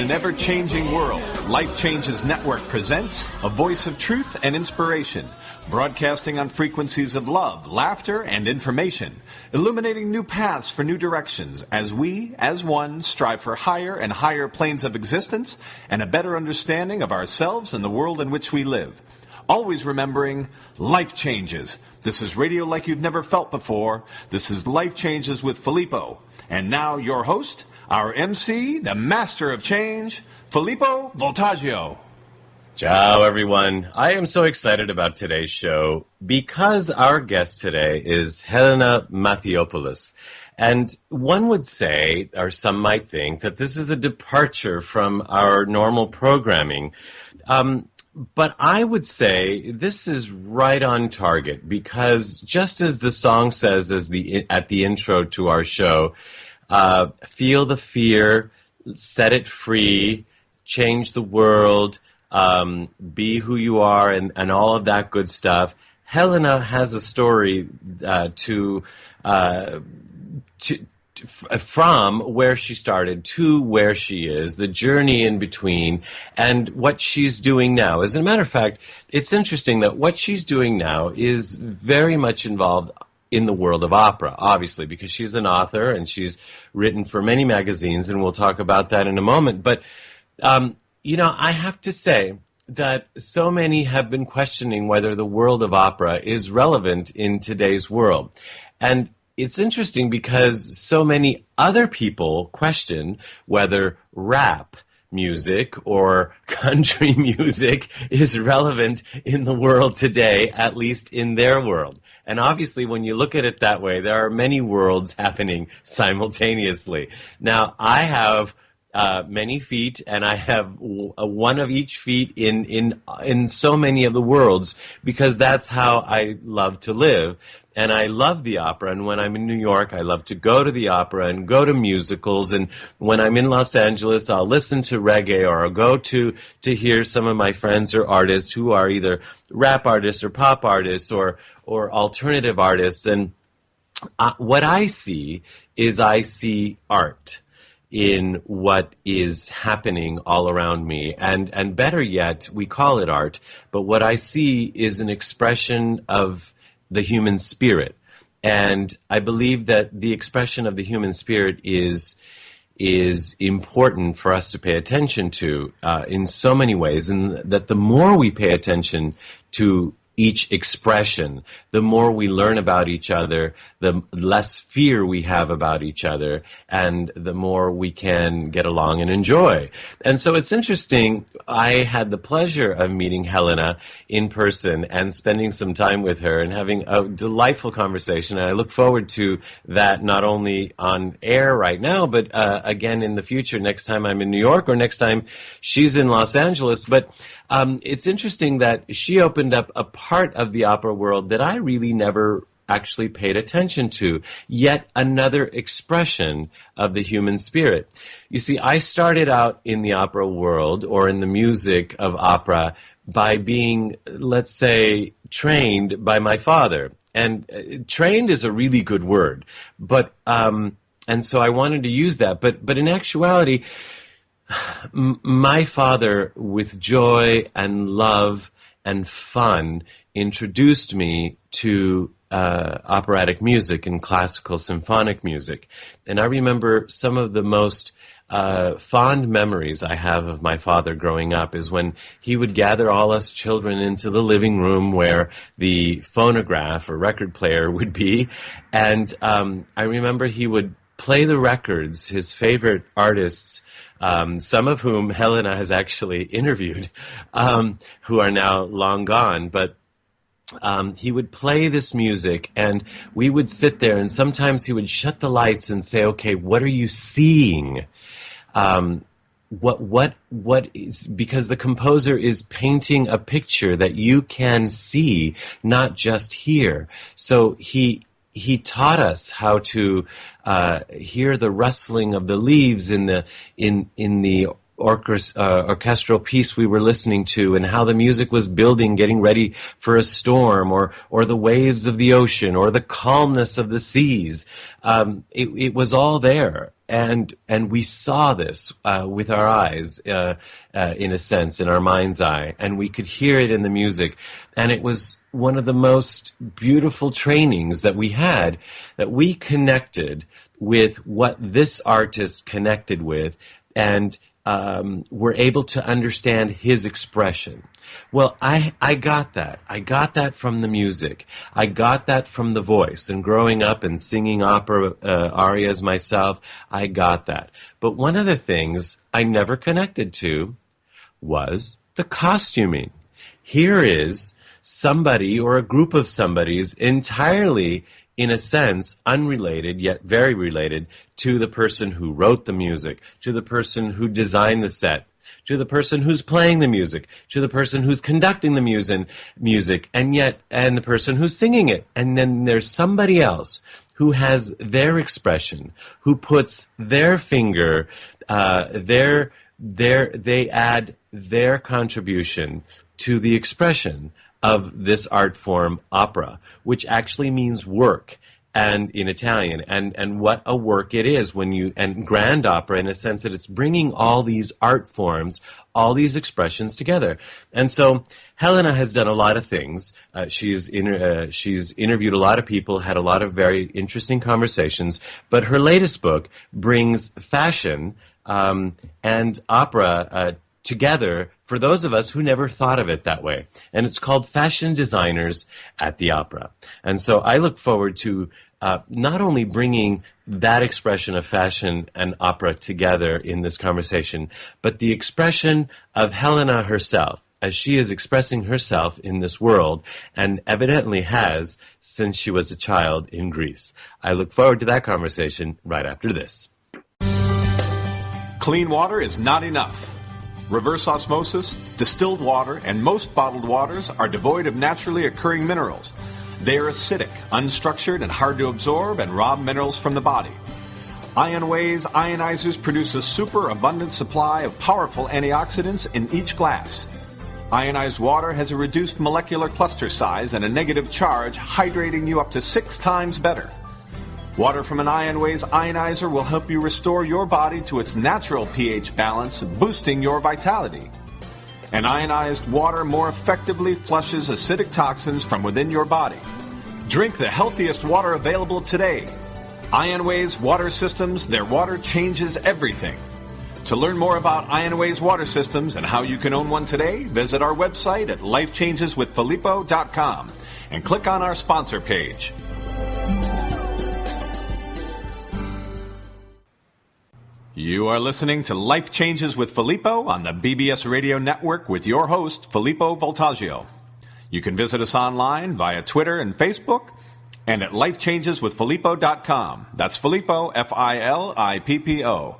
an ever-changing world, Life Changes Network presents a voice of truth and inspiration, broadcasting on frequencies of love, laughter, and information, illuminating new paths for new directions as we, as one, strive for higher and higher planes of existence and a better understanding of ourselves and the world in which we live. Always remembering, life changes. This is radio like you've never felt before. This is Life Changes with Filippo. And now your host, our MC, the master of change, Filippo Voltaggio. Ciao, everyone. I am so excited about today's show because our guest today is Helena Matheopoulos. And one would say, or some might think, that this is a departure from our normal programming. But I would say this is right on target because just as the song says at the intro to our show, feel the fear, set it free, change the world, be who you are, and all of that good stuff. Helena has a story from where she started to where she is, the journey in between, and what she's doing now. As a matter of fact, it's interesting that what she's doing now is very much involved in the world of opera, obviously, because she's an author and she's written for many magazines, and we'll talk about that in a moment. But, I have to say that so many have been questioning whether the world of opera is relevant in today's world. And it's interesting because so many other people question whether rap music or country music is relevant in the world today, at least in their world. And obviously, when you look at it that way, there are many worlds happening simultaneously. Now, I have many feet, and I have one of each feet in so many of the worlds because that's how I love to live. And I love the opera, and when I'm in New York, I love to go to the opera and go to musicals, and when I'm in Los Angeles, I'll listen to reggae, or I'll go to hear some of my friends or artists who are either rap artists or pop artists or alternative artists, and what I see is art in what is happening all around me, and better yet, we call it art, but what I see is an expression of the human spirit. And I believe that the expression of the human spirit is important for us to pay attention to in so many ways, and that the more we pay attention to each expression, the more we learn about each other, the less fear we have about each other, and the more we can get along and enjoy. And so it's interesting, I had the pleasure of meeting Helena in person and spending some time with her and having a delightful conversation. And I look forward to that not only on air right now, but again in the future, next time I'm in New York or next time she's in Los Angeles. But it's interesting that she opened up a part of the opera world that I really never actually paid attention to, yet another expression of the human spirit. You see, I started out in the opera world, or in the music of opera, by being, let's say, trained by my father. And trained is a really good word, but and so I wanted to use that. But in actuality, my father, with joy and love and fun, introduced me to operatic music and classical symphonic music. And I remember some of the most fond memories I have of my father growing up is when he would gather all us children into the living room where the phonograph or record player would be. And I remember he would play the records, his favorite artists, some of whom Helena has actually interviewed, who are now long gone. But he would play this music, and we would sit there, and sometimes he would shut the lights and say, "Okay, what are you seeing?" What is, because the composer is painting a picture that you can see, not just hear. So he taught us how to hear the rustling of the leaves in the orchestral piece we were listening to, and how the music was building, getting ready for a storm, or the waves of the ocean, or the calmness of the seas. It was all there. and we saw this with our eyes, in a sense, in our mind's eye, and we could hear it in the music, and it was one of the most beautiful trainings that we had, that we connected with what this artist connected with, and were able to understand his expression. Well, I got that. I got that from the music. I got that from the voice. And growing up and singing opera arias myself, I got that. But one of the things I never connected to was the costuming. Here is somebody or a group of somebodies entirely, in a sense, unrelated, yet very related to the person who wrote the music, to the person who designed the set, to the person who's playing the music, to the person who's conducting the music, and the person who's singing it. And then there's somebody else who has their expression, who puts their finger, they add their contribution to the expression of this art form, opera, which actually means work, and in Italian, and what a work it is and grand opera, in a sense that it's bringing all these art forms, all these expressions together. And so Helena has done a lot of things. She's interviewed a lot of people, had a lot of very interesting conversations, but her latest book brings fashion and opera together for those of us who never thought of it that way. And it's called Fashion Designers at the Opera. And so I look forward to not only bringing that expression of fashion and opera together in this conversation, but the expression of Helena herself, as she is expressing herself in this world, and evidently has since she was a child in Greece. I look forward to that conversation right after this. Clean water is not enough. Reverse osmosis, distilled water, and most bottled waters are devoid of naturally occurring minerals. They are acidic, unstructured, and hard to absorb, and rob minerals from the body. IonWay's ionizers produce a superabundant supply of powerful antioxidants in each glass. Ionized water has a reduced molecular cluster size and a negative charge, hydrating you up to 6 times better. Water from an IonWay's ionizer will help you restore your body to its natural pH balance, boosting your vitality. And ionized water more effectively flushes acidic toxins from within your body. Drink the healthiest water available today. IonWay's water systems, their water changes everything. To learn more about IonWay's water systems and how you can own one today, visit our website at lifechangeswithfilippo.com and click on our sponsor page. You are listening to Life Changes with Filippo on the BBS Radio Network with your host, Filippo Voltaggio. You can visit us online via Twitter and Facebook and at lifechangeswithfilippo.com. That's Filippo, Filippo.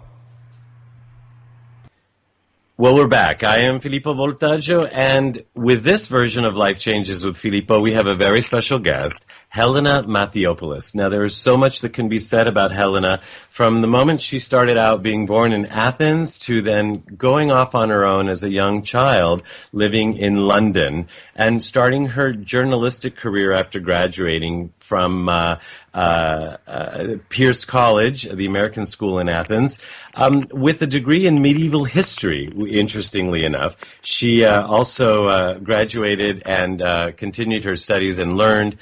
Well, we're back. I am Filippo Voltaggio, and with this version of Life Changes with Filippo, we have a very special guest, Helena Matheopoulos. Now, there is so much that can be said about Helena, from the moment she started out being born in Athens to then going off on her own as a young child, living in London, and starting her journalistic career after graduating from Pierce College, the American school in Athens, with a degree in medieval history, interestingly enough. She also graduated and continued her studies and learned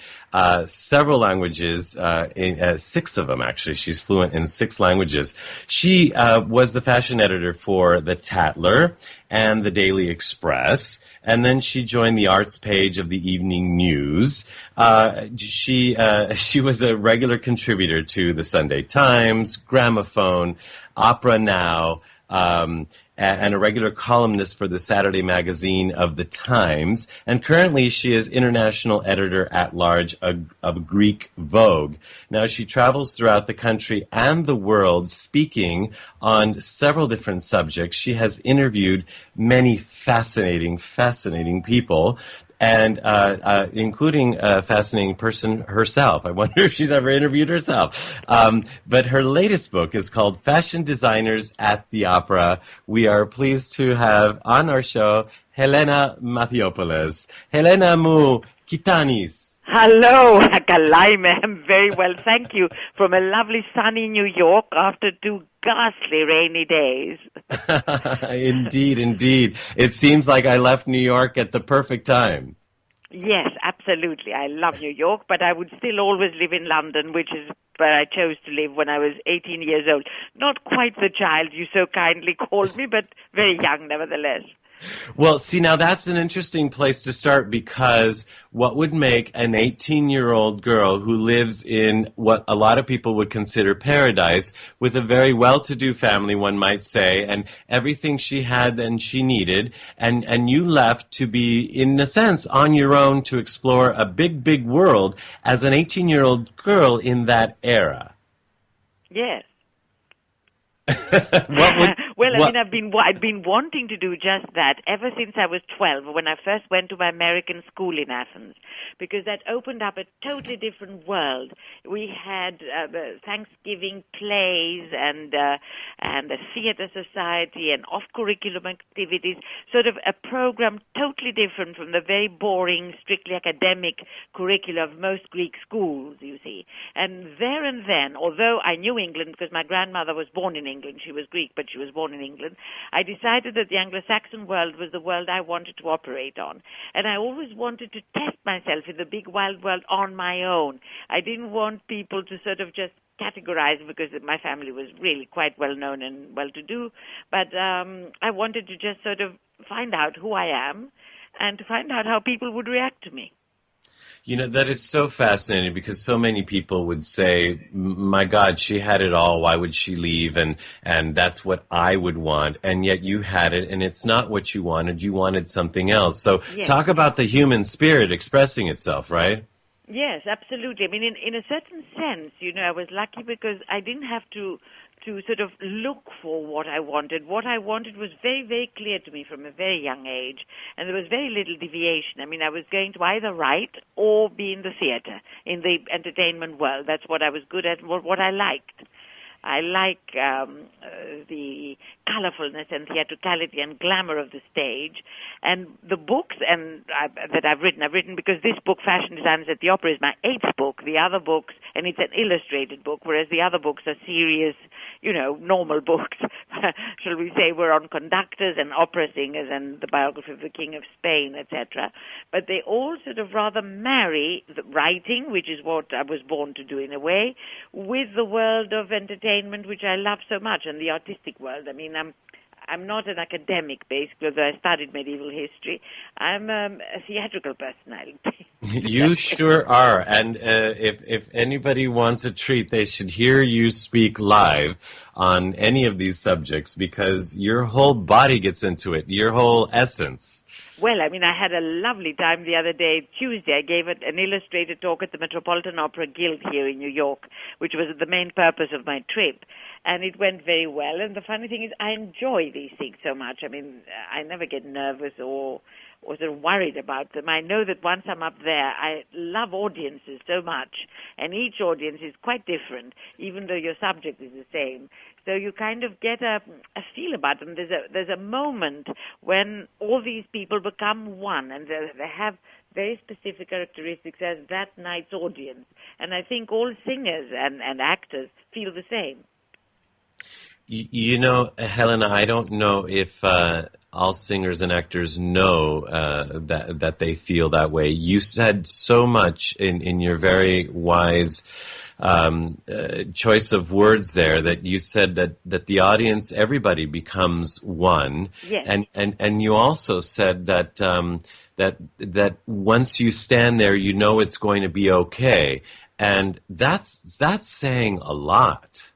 several languages, 6 of them actually. She's fluent in 6 languages. She was the fashion editor for The Tatler and The Daily Express, and then she joined the arts page of the Evening News. She was a regular contributor to the Sunday Times, Gramophone, Opera Now, and a regular columnist for the Saturday magazine of The Times. And currently she is international editor-at-large of Greek Vogue. Now, she travels throughout the country and the world speaking on several different subjects. She has interviewed many fascinating people, and including a fascinating person herself. I wonder if she's ever interviewed herself. But her latest book is called Fashion Designers at the Opera. We are pleased to have on our show Helena Matheopoulos. Helena mu kitanis. Hello, Kalaime. I'm very well, thank you. From a lovely sunny New York after 2 ghastly rainy days. Indeed, indeed. It seems like I left New York at the perfect time. Yes, absolutely. I love New York, but I would still always live in London, which is where I chose to live when I was 18 years old. Not quite the child you so kindly called me, but very young nevertheless. Well, see, now that's an interesting place to start, because what would make an 18-year-old girl who lives in what a lot of people would consider paradise, with a very well-to-do family, one might say, and everything she had and she needed, and you left to be, in a sense, on your own to explore a big, big world as an 18-year-old girl in that era. Yes. Well, I've been wanting to do just that ever since I was 12, when I first went to my American school in Athens, because that opened up a totally different world. We had Thanksgiving plays and a theater society and off-curriculum activities, sort of a program totally different from the very boring, strictly academic curricula of most Greek schools, you see. And there and then, although I knew England because my grandmother was born in England, she was Greek, but she was born in England, I decided that the Anglo-Saxon world was the world I wanted to operate on. And I always wanted to test myself in the big wild world on my own. I didn't want people to sort of just categorize, because my family was really quite well known and well-to-do, but I wanted to just sort of find out who I am and to find out how people would react to me. You know, that is so fascinating, because so many people would say, my God, she had it all. Why would she leave? And that's what I would want. And yet you had it, and it's not what you wanted. You wanted something else. So Yes. Talk about the human spirit expressing itself, right? Yes, absolutely. I mean, in a certain sense, you know, I was lucky because I didn't have to sort of look for what I wanted. What I wanted was very, very clear to me from a very young age, and there was very little deviation. I mean, I was going to either write or be in the theater, in the entertainment world. That's what I was good at, what I liked. I like the colorfulness and theatricality and glamour of the stage. And the books that I've written, because this book, Fashion Designers at the Opera, is my 8th book. The other books, and it's an illustrated book, whereas the other books are serious, you know, normal books, shall we say, were on conductors and opera singers and the biography of the King of Spain, etc. But they all sort of rather marry the writing, which is what I was born to do in a way, with the world of entertainment, which I love so much, and the artistic world. I mean, I'm not an academic, basically, although I studied medieval history. I'm a theatrical personality. You sure are. And if anybody wants a treat, they should hear you speak live on any of these subjects, because your whole body gets into it, your whole essence. Well, I mean, I had a lovely time the other day, Tuesday. I gave an illustrated talk at the Metropolitan Opera Guild here in New York, which was the main purpose of my trip. And it went very well. And the funny thing is, I enjoy these things so much. I mean, I never get nervous or sort of worried about them. I know that once I'm up there, I love audiences so much. And each audience is quite different, even though your subject is the same. So you kind of get a feel about them. There's a moment when all these people become one, and they have very specific characteristics as that night's audience. And I think all singers and actors feel the same. You know, Helena, I don't know if all singers and actors know that they feel that way. You said so much in your very wise choice of words there, that you said that the audience, everybody becomes one. Yes. And you also said that that once you stand there, you know it's going to be okay. And that's saying a lot.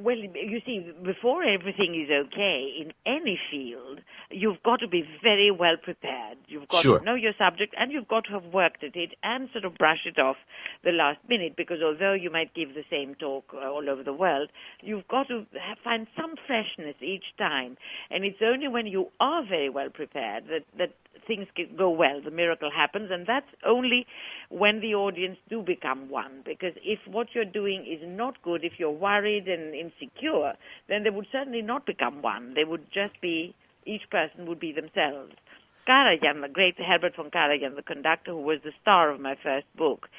Well, you see, before everything is okay in any field, you've got to be very well prepared. You've got Sure. to know your subject, and you've got to have worked at it and sort of brush it off the last minute, because although you might give the same talk all over the world, you've got to find some freshness each time. And it's only when you are very well prepared that things go well, the miracle happens, and that's only when the audience do become one. Because if what you're doing is not good, if you're worried and insecure, then they would certainly not become one. They would just be, each person would be themselves. Karajan, the great Herbert von Karajan, the conductor who was the star of my first book,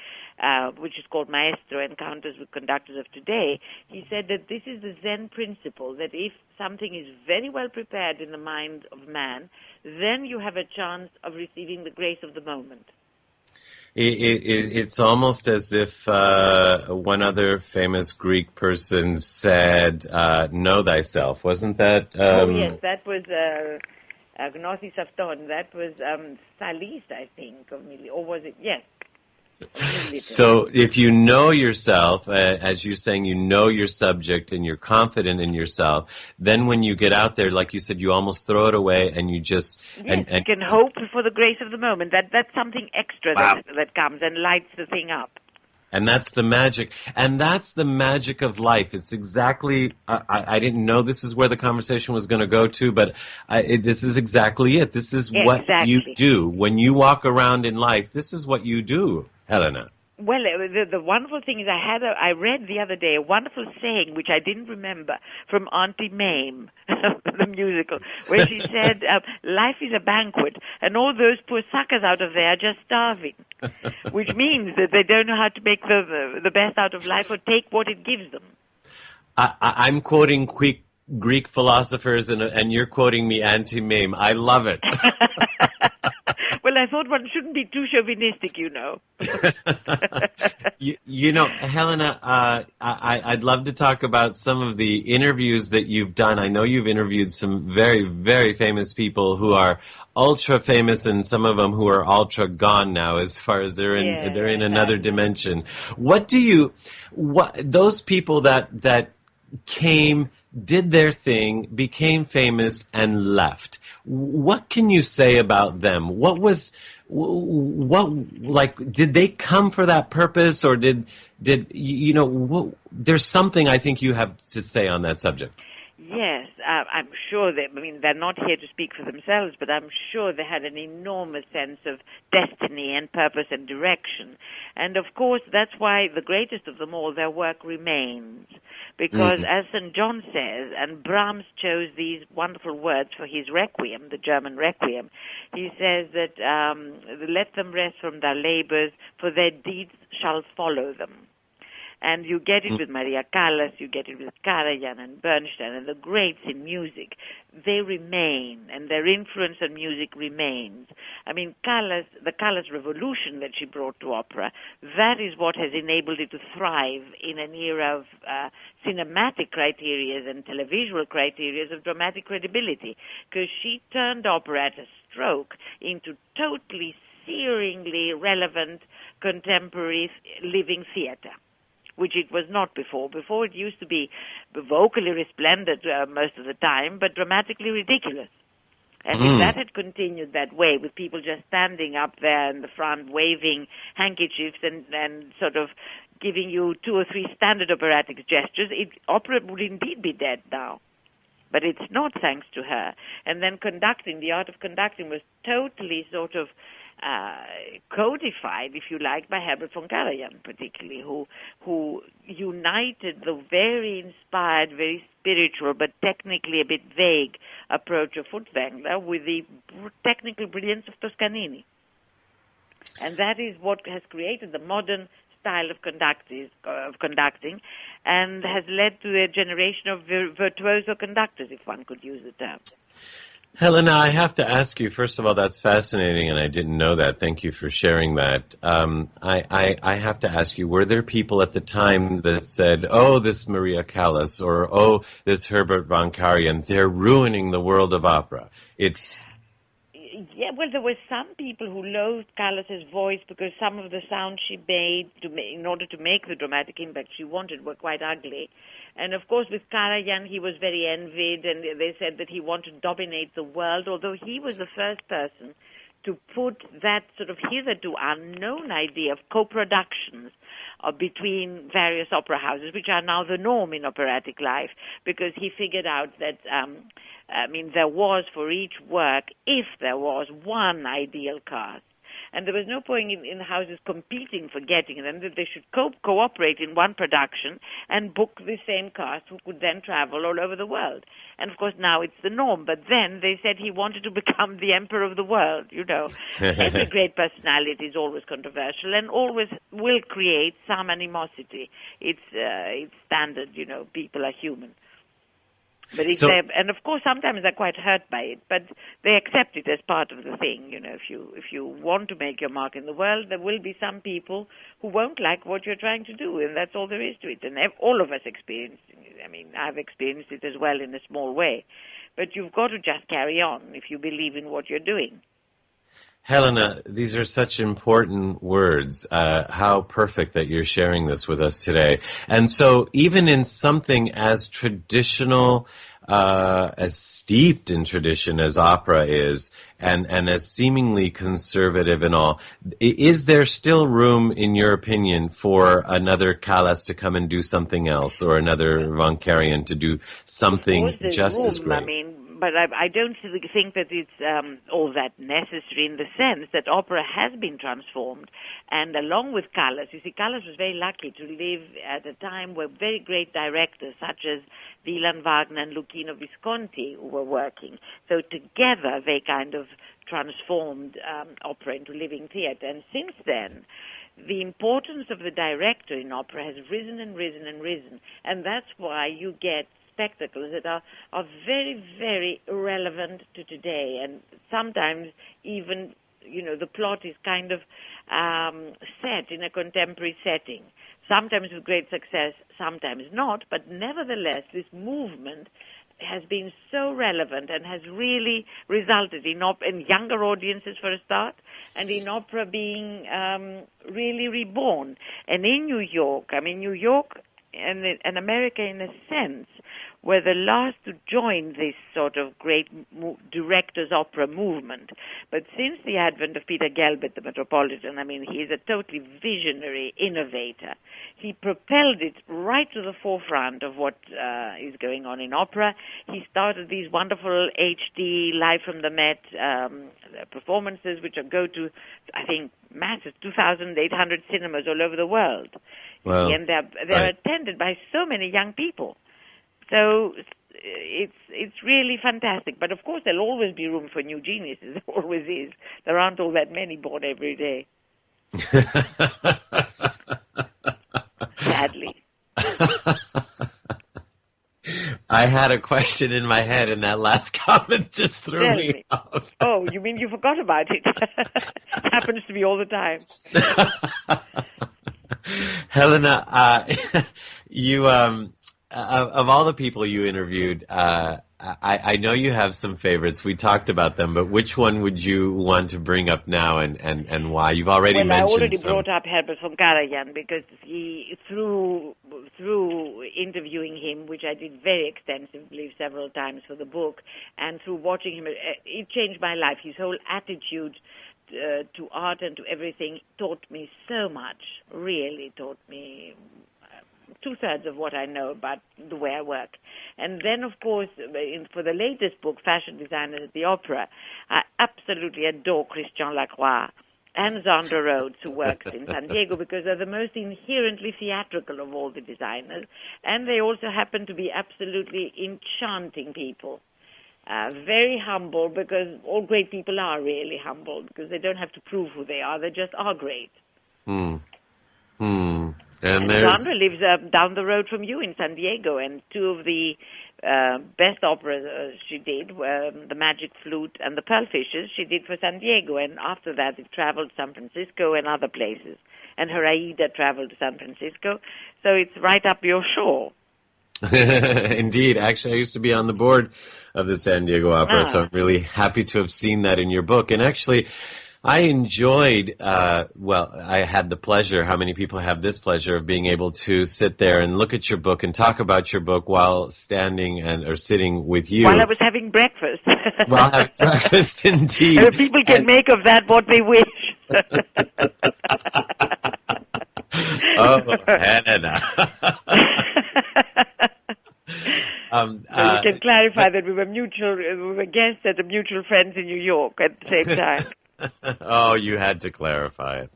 which is called Maestro, Encounters with Conductors of Today, he said that this is the Zen principle, that if something is very well prepared in the mind of man, then you have a chance of receiving the grace of the moment. It's almost as if one other famous Greek person said, know thyself. Wasn't that... yes, that was Gnosis Afton. That was Saliste, I think, or was it? Yes. So if you know yourself, as you're saying, you know your subject and you're confident in yourself, then when you get out there, like you said, you almost throw it away and you just... Yes, you can hope for the grace of the moment. That's something extra that comes and lights the thing up. And that's the magic. And that's the magic of life. It's exactly... I didn't know this is where the conversation was going to go to, but this is exactly it. This is what you do. When you walk around in life, this is what you do, Helena. Well, the wonderful thing is I read the other day a wonderful saying, which I didn't remember, from Auntie Mame, the musical, where she said, life is a banquet, and all those poor suckers out of there are just starving, which means that they don't know how to make the best out of life or take what it gives them. I'm quoting Greek philosophers, and you're quoting me, Auntie Mame. I love it. Well, I thought one shouldn't be too chauvinistic, you know. you know, Helena, I'd love to talk about some of the interviews that you've done. I know you've interviewed some very, very famous people who are ultra famous, and some of them who are ultra gone now, as far as they're in another dimension. Those people that came, did their thing, became famous, and left. What can you say about them? Did they come for that purpose, or did there's something I think you have to say on that subject. Yes, I'm sure they're not here to speak for themselves, but I'm sure they had an enormous sense of destiny and purpose and direction. And of course, that's why the greatest of them all, their work remains. Because as St. John says, and Brahms chose these wonderful words for his Requiem, the German Requiem, he says that let them rest from their labors, for their deeds shall follow them. And you get it with Maria Callas, you get it with Karajan and Bernstein and the greats in music. They remain, and their influence on music remains. I mean, the Callas revolution that she brought to opera, that is what has enabled it to thrive in an era of cinematic criteria and televisual criteria of dramatic credibility, because she turned opera at a stroke into totally searingly relevant contemporary living theater, which it was not before. Before it used to be vocally resplendent most of the time, but dramatically ridiculous. And if that had continued that way, with people just standing up there in the front waving handkerchiefs and sort of giving you 2 or 3 standard operatic gestures, opera would indeed be dead now. But it's not, thanks to her. And then the art of conducting was totally sort of codified, if you like, by Herbert von Karajan, particularly, who united the very inspired, very spiritual, but technically a bit vague approach of Furtwängler with the technical brilliance of Toscanini. And that is what has created the modern style of conducting, and has led to a generation of virtuoso conductors, if one could use the term. Helena, I have to ask you, first of all, that's fascinating, and I didn't know that. Thank you for sharing that. I have to ask you, were there people at the time that said, oh, this Maria Callas, or oh, this Herbert von Karajan, they're ruining the world of opera? Yeah, well, there were some people who loathed Callas's voice because some of the sounds she made in order to make the dramatic impact she wanted were quite ugly. And of course, with Karajan, he was very envied, and they said that he wanted to dominate the world, although he was the first person to put that sort of hitherto unknown idea of co-productions between various opera houses, which are now the norm in operatic life, because he figured out that, there was for each work, if there was one ideal cast, and there was no point in the houses competing for getting them, that they should cooperate in one production and book the same cast who could then travel all over the world. And of course now it's the norm, but then they said he wanted to become the emperor of the world, you know. Every great personality is always controversial and always will create some animosity. It's standard, you know, people are human. But and of course sometimes they're quite hurt by it, but they accept it as part of the thing. You know, if you want to make your mark in the world, there will be some people who won't like what you're trying to do, and that's all there is to it. And all of us experience it. I mean, I've experienced it as well in a small way. But you've got to just carry on if you believe in what you're doing. Helena, these are such important words. How perfect that you're sharing this with us today. And so even in something as traditional, as steeped in tradition as opera is, and as seemingly conservative and all, is there still room, in your opinion, for another Callas to come and do something else, or another Von Karajan to do something just as great? I mean, but I don't think that it's all that necessary, in the sense that opera has been transformed. And along with Callas, you see, Callas was very lucky to live at a time where very great directors such as Wieland Wagner and Luchino Visconti were working. So together they kind of transformed opera into living theatre. And since then, the importance of the director in opera has risen and risen and risen. And that's why you get spectacles that are very, very relevant to today. And sometimes even, you know, the plot is kind of set in a contemporary setting. Sometimes with great success, sometimes not. But nevertheless, this movement has been so relevant and has really resulted in younger audiences for a start, and in opera being really reborn. And in New York, I mean, New York and America, in a sense, were the last to join this sort of great director's opera movement. But since the advent of Peter Gelbert, the Metropolitan, I mean, he is a totally visionary innovator. He propelled it right to the forefront of what is going on in opera. He started these wonderful HD Live from the Met performances, which go to, I think, massive 2,800 cinemas all over the world. Wow. And they're attended by so many young people. So it's really fantastic. But of course there'll always be room for new geniuses. There always is. There aren't all that many born every day. Sadly. I had a question in my head, and that last comment just threw me off. Oh, you mean you forgot about it? It happens to me all the time. Helena, you of all the people you interviewed, I know you have some favorites. We talked about them, but which one would you want to bring up now, and why? You've already mentioned I already some. brought up Herbert von Karajan, because he, through interviewing him, which I did very extensively several times for the book, and through watching him, it changed my life. His whole attitude to art and to everything taught me so much, really taught me two-thirds of what I know about the way I work. And then, of course, for the latest book, Fashion Designers at the Opera, I absolutely adore Christian Lacroix and Zandra Rhodes, who works in San Diego, because they're the most inherently theatrical of all the designers, and they also happen to be absolutely enchanting people. Very humble, because all great people are really humble, because they don't have to prove who they are, they just are great. And Zandra lives down the road from you in San Diego, and two of the best operas she did were The Magic Flute and The Pearl Fishers. She did for San Diego, and after that it traveled to San Francisco and other places. And her Aida traveled to San Francisco, so it's right up your shore. Indeed. Actually, I used to be on the board of the San Diego Opera, so I'm really happy to have seen that in your book. And actually, I enjoyed, I had the pleasure, how many people have this pleasure of being able to sit there and look at your book and talk about your book while standing or sitting with you. While I was having breakfast. While having breakfast, indeed. And people can make of that what they wish. Oh, Helena. So you can clarify that we were guests at a mutual friends in New York at the same time. Oh, you had to clarify it.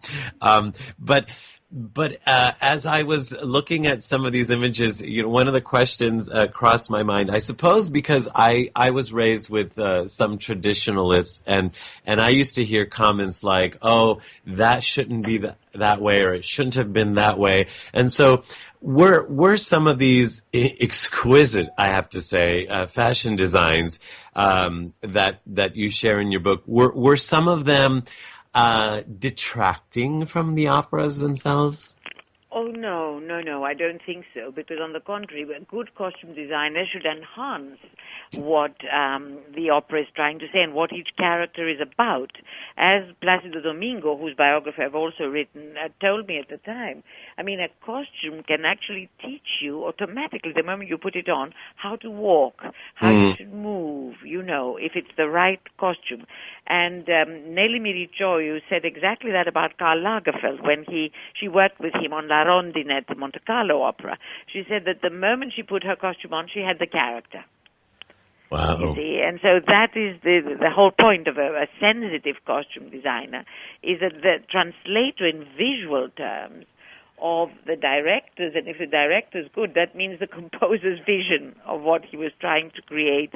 But as I was looking at some of these images, one of the questions crossed my mind. I suppose because I was raised with some traditionalists, and I used to hear comments like, "Oh, that shouldn't be that way," or "It shouldn't have been that way." And so, were some of these exquisite, I have to say, fashion designs that you share in your book, were some of them detracting from the operas themselves? Oh, no, I don't think so, because on the contrary, a good costume designer should enhance what the opera is trying to say and what each character is about. As Placido Domingo, whose biography I've also written, told me at the time, I mean, a costume can actually teach you automatically, the moment you put it on, how to walk, how you should move, if it's the right costume. And Nelly Mirichoiu said exactly that about Karl Lagerfeld when she worked with him on La Rondine at the Monte Carlo Opera. She said that the moment she put her costume on, she had the character. Wow. You see, and so that is the whole point of a sensitive costume designer, is that the translator in visual terms of the directors, and if the director's good, that means the composer's vision of what he was trying to create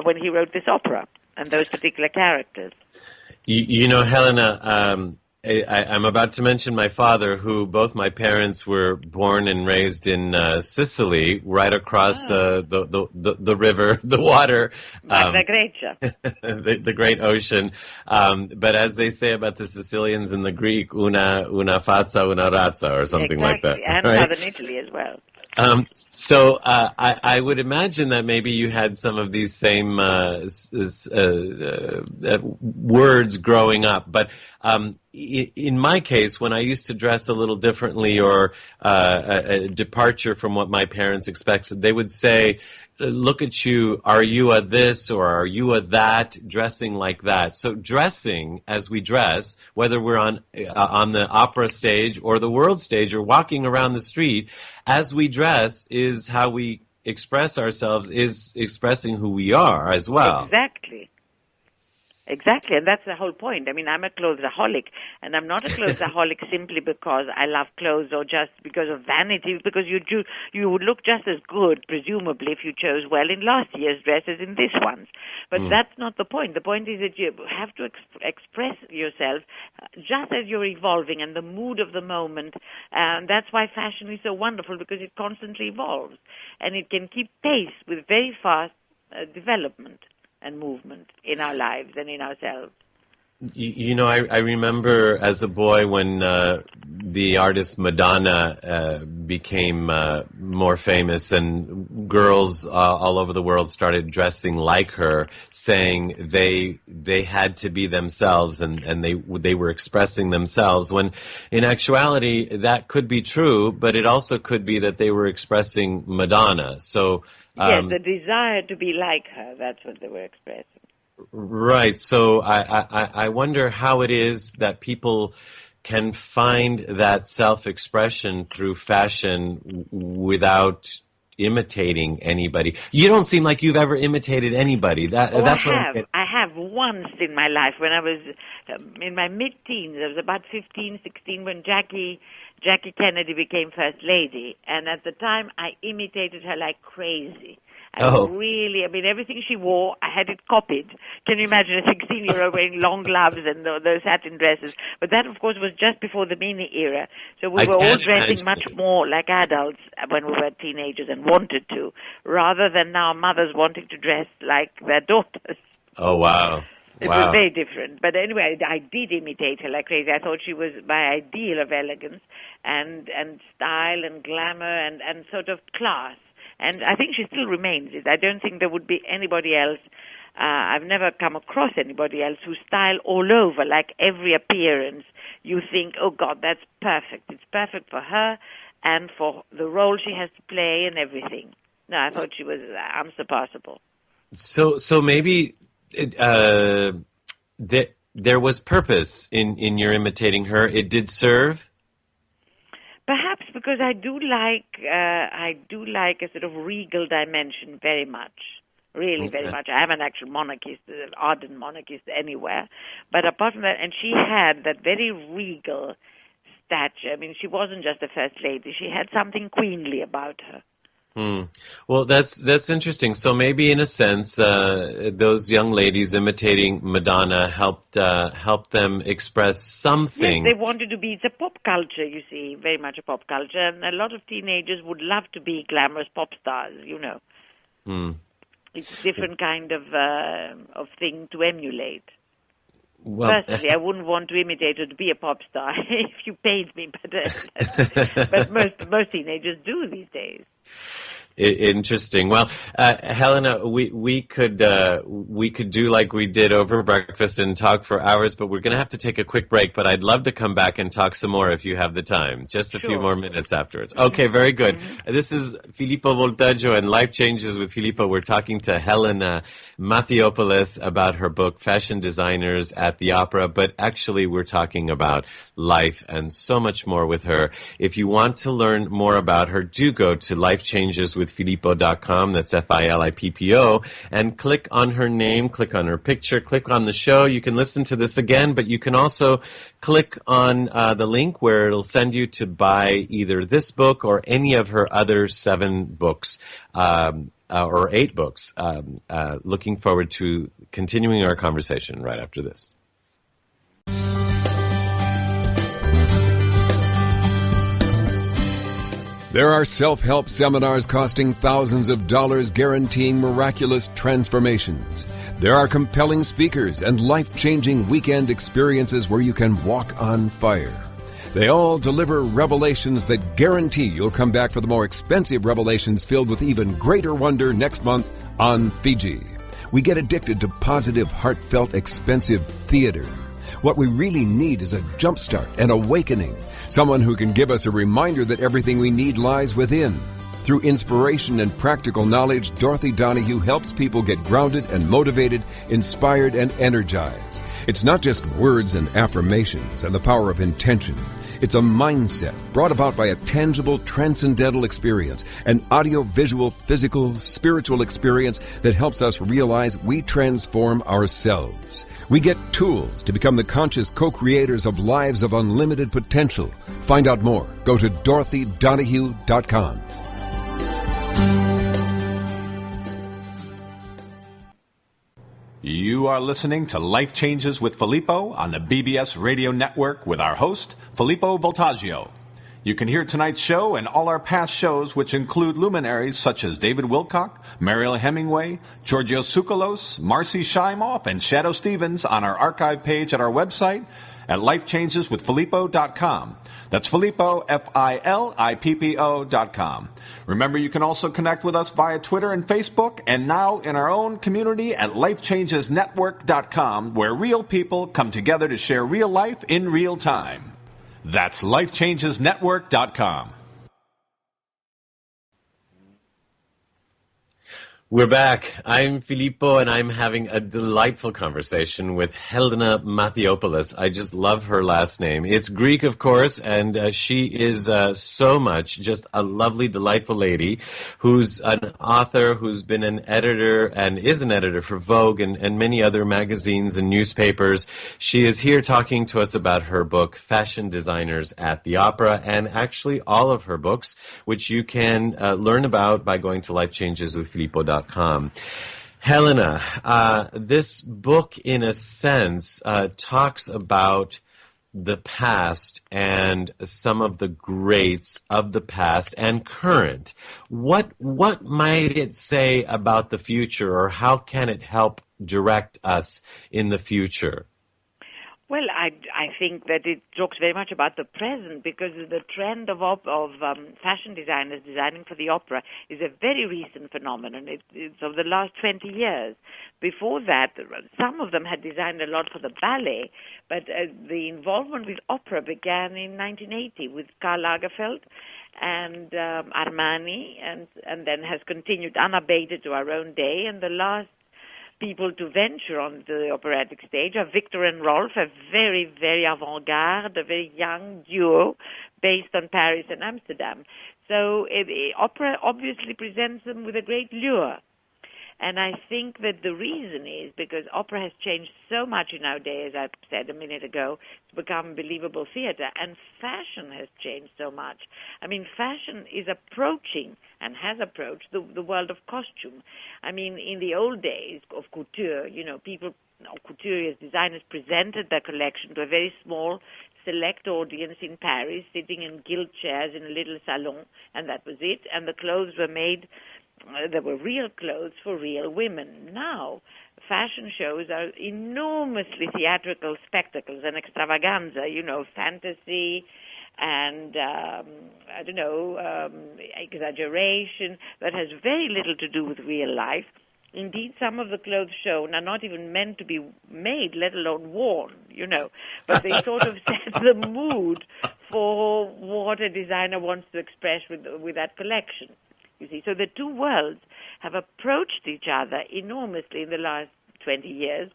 when he wrote this opera and those particular characters. Helena, I'm about to mention my father, who both my parents were born and raised in Sicily, right across the river, the water, Magna Grecia, the great ocean. But as they say about the Sicilians in the Greek, una fazza, una razza, or something like that. And right? Southern Italy as well. So I would imagine that maybe you had some of these same words growing up, but in my case, when I used to dress a little differently or a departure from what my parents expected, they would say, "Look at you, are you a this or are you a that, dressing like that?" So dressing as we dress, whether we're on the opera stage or the world stage or walking around the street, as we dress is how we express ourselves, is expressing who we are as well. Exactly, and that's the whole point. I mean, I'm a clothesaholic, and I'm not a clothesaholic simply because I love clothes or just because of vanity, because you would look just as good, presumably, if you chose well in last year's dress as in this one's. But that's not the point. The point is that you have to express yourself just as you're evolving and the mood of the moment. And that's why fashion is so wonderful, because it constantly evolves, and it can keep pace with very fast development and movement in our lives and in ourselves. I remember as a boy when the artist Madonna became more famous, and girls all over the world started dressing like her, saying they had to be themselves and they were expressing themselves, when in actuality that could be true, but it also could be that they were expressing Madonna. So yes, the desire to be like her, that's what they were expressing. Right. So I wonder how it is that people can find that self-expression through fashion without imitating anybody. You don't seem like you've ever imitated anybody. That's I have once in my life when I was in my mid-teens. I was about 15, 16 when Jackie Kennedy became First Lady, and at the time I imitated her like crazy. Everything she wore, I had it copied. Can you imagine a 16-year-old wearing long gloves and those satin dresses? But that, of course, was just before the mini era. So we were all dressing much more like adults when we were teenagers and wanted to, rather than now mothers wanting to dress like their daughters. Oh, wow. It was very different. But anyway, I did imitate her like crazy. I thought she was my ideal of elegance and style and glamour and sort of class. And I think she still remains it. I don't think there would be anybody else. I've never come across anybody else whose style all over, like every appearance, you think, oh, God, that's perfect. It's perfect for her and for the role she has to play and everything. No, I thought she was unsurpassable. So maybe there was purpose in your imitating her. It did serve? Perhaps because I do like a sort of regal dimension very much. Really, very much. I am an actual monarchist, an ardent monarchist anywhere. But apart from that, and she had that very regal stature. I mean, she wasn't just a first lady. She had something queenly about her. Well, that's interesting. So maybe in a sense, those young ladies imitating Madonna helped them express something. Yes, they wanted to be. It's a pop culture, you see, very much a pop culture, and a lot of teenagers would love to be glamorous pop stars. It's a different kind of thing to emulate. Well, personally, I wouldn't want to imitate or to be a pop star if you paid me, but most teenagers do these days. Interesting. Well, Helena, we could do like we did over breakfast and talk for hours, but we're going to have to take a quick break. But I'd love to come back and talk some more if you have the time. Just a few more minutes afterwards. Okay, very good. This is Filippo Voltaggio and Life Changes with Filippo. We're talking to Helena Matheopoulos about her book, Fashion Designers at the Opera. But actually, we're talking about life and so much more with her. If you want to learn more about her, do go to lifechangeswithfilippo.com. That's Filippo, and click on her name, click on her picture, click on the show. You can listen to this again, but you can also click on the link where it'll send you to buy either this book or any of her other 7 books. Or 8 books. Looking forward to continuing our conversation right after this. There are self-help seminars costing thousands of dollars guaranteeing miraculous transformations. There are compelling speakers and life-changing weekend experiences where you can walk on fire. They all deliver revelations that guarantee you'll come back for the more expensive revelations filled with even greater wonder next month on Fiji. We get addicted to positive, heartfelt, expensive theater. What we really need is a jumpstart, an awakening, someone who can give us a reminder that everything we need lies within. Through inspiration and practical knowledge, Dorothy Donahue helps people get grounded and motivated, inspired and energized. It's not just words and affirmations and the power of intention. It's a mindset brought about by a tangible, transcendental experience, an audio-visual, physical, spiritual experience that helps us realize we transform ourselves. We get tools to become the conscious co-creators of lives of unlimited potential. Find out more. Go to DorothyDonahue.com. You are listening to Life Changes with Filippo on the BBS Radio Network with our host, Filippo Voltaggio. You can hear tonight's show and all our past shows, which include luminaries such as David Wilcock, Mariel Hemingway, Georgios Tsoukalos, Marcy Shimoff, and Shadow Stevens on our archive page at our website at lifechangeswithfilippo.com. That's Filippo, Filippo.com. Remember, you can also connect with us via Twitter and Facebook, and now in our own community at lifechangesnetwork.com, where real people come together to share real life in real time. That's lifechangesnetwork.com. We're back. I'm Filippo, and I'm having a delightful conversation with Helena Matheopoulos. I just love her last name. It's Greek, of course, and she is so much just a lovely, delightful lady who's an author, who's been an editor and is an editor for Vogue and many other magazines and newspapers. She is here talking to us about her book, Fashion Designers at the Opera, and actually all of her books, which you can learn about by going to lifechangeswithfilippo.com. Helena, this book, in a sense, talks about the past and some of the greats of the past and current. What might it say about the future, or how can it help direct us in the future? Well, I think that it talks very much about the present, because the trend of fashion designers designing for the opera is a very recent phenomenon. It's of the last 20 years. Before that, some of them had designed a lot for the ballet, but the involvement with opera began in 1980 with Karl Lagerfeld and Armani, and then has continued unabated to our own day. And the last people to venture on the operatic stage are Victor and Rolf, a very, very avant-garde, a very young duo based on Paris and Amsterdam. So opera obviously presents them with a great lure. And I think that the reason is because opera has changed so much in our day, as I said a minute ago, to become believable theater, and fashion has changed so much. I mean, fashion is approaching and has approached the world of costume. I mean, in the old days of couture, couturiers, designers presented their collection to a very small, select audience in Paris, sitting in gilt chairs in a little salon, and that was it. And the clothes were made, there were real clothes for real women. Now, fashion shows are enormously theatrical spectacles and extravaganza, fantasy and, exaggeration that has very little to do with real life. Indeed, some of the clothes shown are not even meant to be made, let alone worn, But they sort of set the mood for what a designer wants to express with that collection, you see. So the two worlds have approached each other enormously in the last 20 years,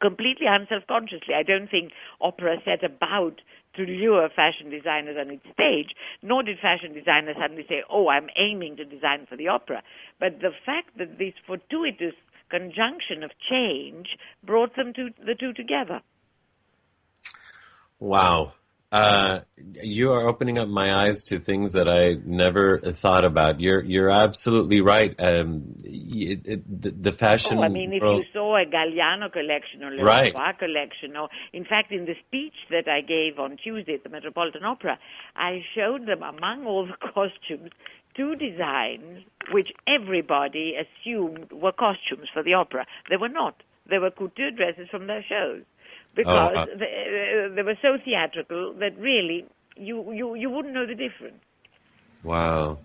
completely unselfconsciously. I don't think opera set about to lure fashion designers on its stage, nor did fashion designers suddenly say, I'm aiming to design for the opera. But the fact that this fortuitous conjunction of change brought the two together. Wow. You are opening up my eyes to things that I never thought about. You're absolutely right. The fashion. If you saw a Galliano collection or Leroy collection, or in fact, in the speech that I gave on Tuesday at the Metropolitan Opera, I showed them among all the costumes two designs which everybody assumed were costumes for the opera. They were not. They were couture dresses from their shows. Because they were so theatrical that really you wouldn't know the difference. Wow.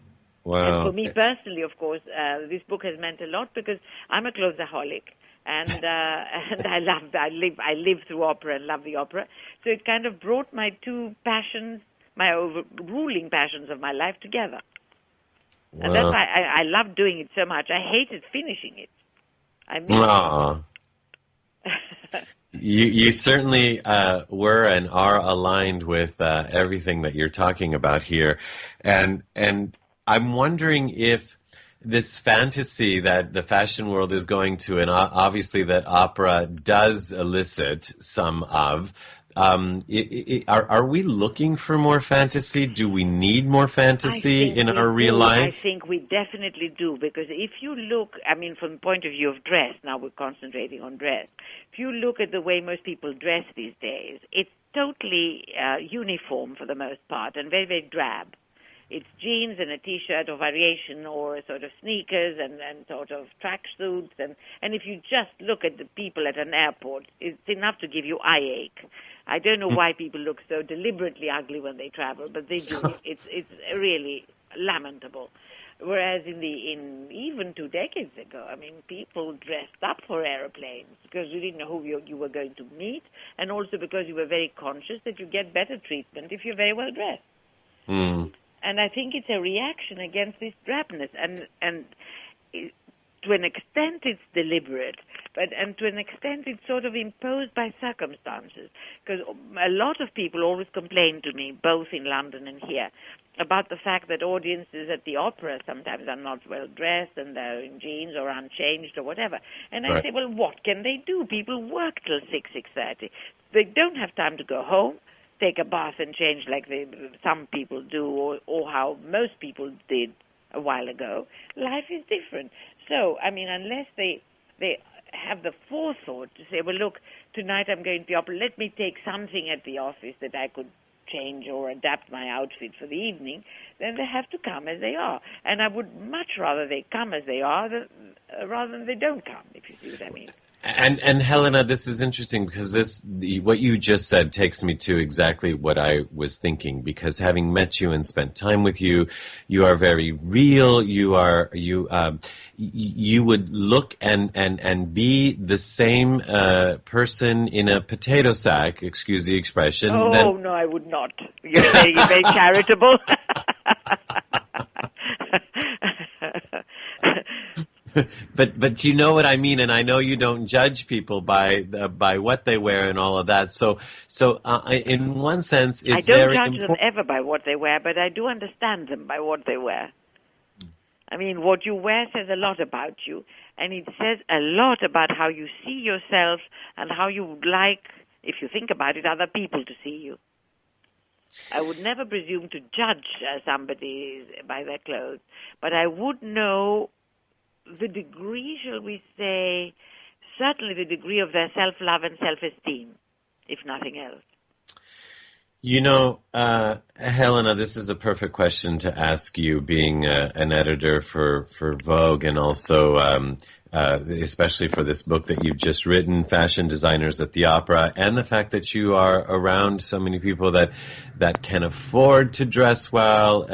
And for me personally, of course, this book has meant a lot because I'm a clothesaholic, and I live through opera and love the opera. So it kind of brought my two passions, my overruling passions of my life together. Wow. And that's why I love doing it so much. I hated finishing it. You certainly were and are aligned with everything that you're talking about here, and I'm wondering if this fantasy that the fashion world is going to, and obviously that opera does elicit some of. Are we looking for more fantasy? Do we need more fantasy in our real life? I think we definitely do, because if you look, from the point of view of dress, now we're concentrating on dress, if you look at the way most people dress these days, it's totally uniform for the most part and very, very drab. It's jeans and a T-shirt or variation, or sort of sneakers and sort of tracksuits. And if you just look at the people at an airport, it's enough to give you eye ache. I don't know why people look so deliberately ugly when they travel, but they do. It's really lamentable. Whereas even 2 decades ago, people dressed up for airplanes because you didn't know who you were going to meet, and also because you were very conscious that you get better treatment if you're very well dressed. Mm. And I think it's a reaction against this drabness, and to an extent it's deliberate, and to an extent it's sort of imposed by circumstances. Because a lot of people always complain to me, both in London and here, about the fact that audiences at the opera sometimes are not well dressed and they're in jeans or unchanged or whatever. And I say, well, what can they do? People work till 6:30. They don't have time to go home, take a bath and change like some people do, or how most people did a while ago. Life is different. So, unless they have the forethought to say, well, look, tonight I'm going to the opera, let me take something at the office that I could change or adapt my outfit for the evening, then they have to come as they are. And I would much rather they come as they are rather than they don't come, if you see what I mean. And Helena, this is interesting because what you just said takes me to exactly what I was thinking. Because having met you and spent time with you, you are very real. You would look and be the same person in a potato sack. Excuse the expression. Oh no, I would not. You're very charitable. But you know what I mean, and I know you don't judge people by what they wear and all of that. So in one sense, it's very important. I don't judge them ever by what they wear, but I do understand them by what they wear. What you wear says a lot about you, and it says a lot about how you see yourself and how you would like, if you think about it, other people to see you. I would never presume to judge somebody by their clothes, but I would know the degree, shall we say, certainly the degree of their self-love and self-esteem, if nothing else. You know, Helena, this is a perfect question to ask you, being an editor for Vogue, and also especially for this book that you've just written, Fashion Designers at the Opera, and the fact that you are around so many people that can afford to dress well,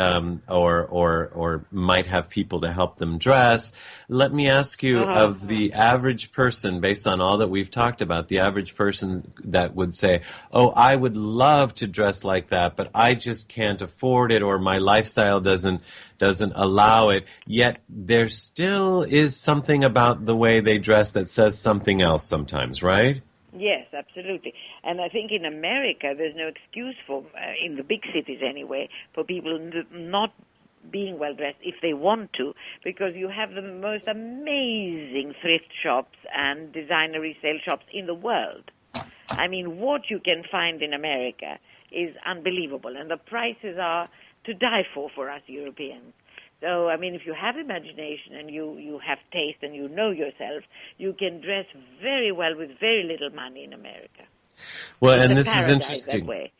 or might have people to help them dress. Let me ask you, of the average person, based on all that we've talked about, the average person that would say, oh, I would love to dress like that, but I just can't afford it, or my lifestyle doesn't allow it, yet there still is something about the way they dress that says something else sometimes, right? Yes, absolutely. And I think in America there's no excuse for, in the big cities anyway, for people not being well-dressed if they want to, because you have the most amazing thrift shops and designer resale shops in the world. I mean, what you can find in America is unbelievable, and the prices are to die for us Europeans. So, I mean, if you have imagination and you have taste and you know yourself, you can dress very well with very little money in America. Well, It's and a this is paradise interesting. that way.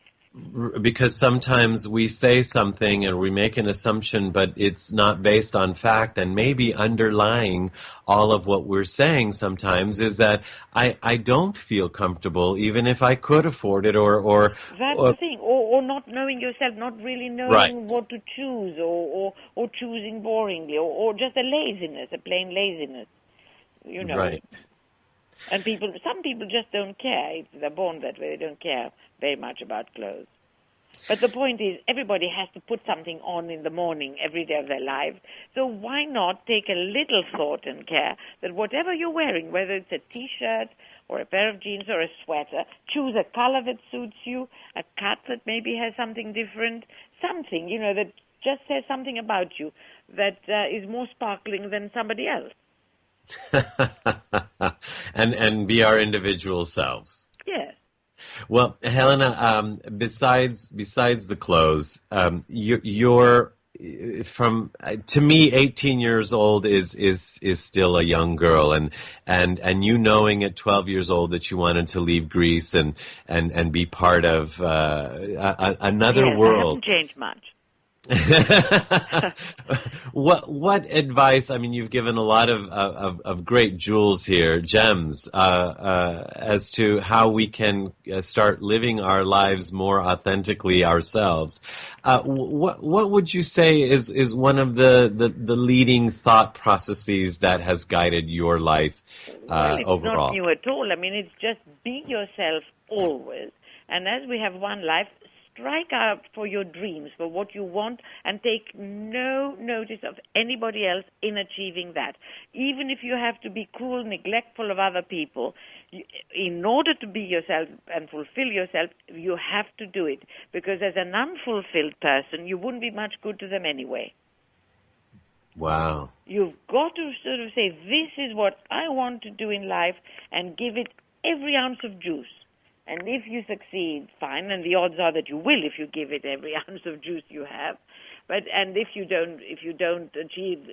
Because sometimes we say something and we make an assumption, but it's not based on fact, and maybe underlying all of what we're saying sometimes is that I don't feel comfortable even if I could afford it, or That's the thing, or not knowing yourself, not really knowing Right. what to choose, or choosing boringly, or just a laziness, a plain laziness, you know. Right. And some people just don't care. If they're born that way, they don't care very much about clothes. But the point is, everybody has to put something on in the morning every day of their life. So why not take a little thought and care that whatever you're wearing, whether it's a T-shirt or a pair of jeans or a sweater, choose a color that suits you, a cut that maybe has something different, something, you know, that just says something about you that is more sparkling than somebody else. and be our individual selves. Yes. Well, Helena, besides the clothes, you're from, to me, 18 years old is still a young girl, and you knowing at 12 years old that you wanted to leave Greece and be part of another world. It hasn't changed much. What advice? I mean, you've given a lot of great jewels here, gems, as to how we can start living our lives more authentically ourselves. What would you say is one of the leading thought processes that has guided your life It's overall? not new at all. I mean, it's just be yourself always. And as we have one life, strike out for your dreams, for what you want, and take no notice of anybody else in achieving that. Even if you have to be cruel, neglectful of other people, in order to be yourself and fulfill yourself, you have to do it. Because as an unfulfilled person, you wouldn't be much good to them anyway. Wow. You've got to sort of say, this is what I want to do in life, and give it every ounce of juice. And if you succeed, fine, and the odds are that you will if you give it every ounce of juice you have. And if you don't achieve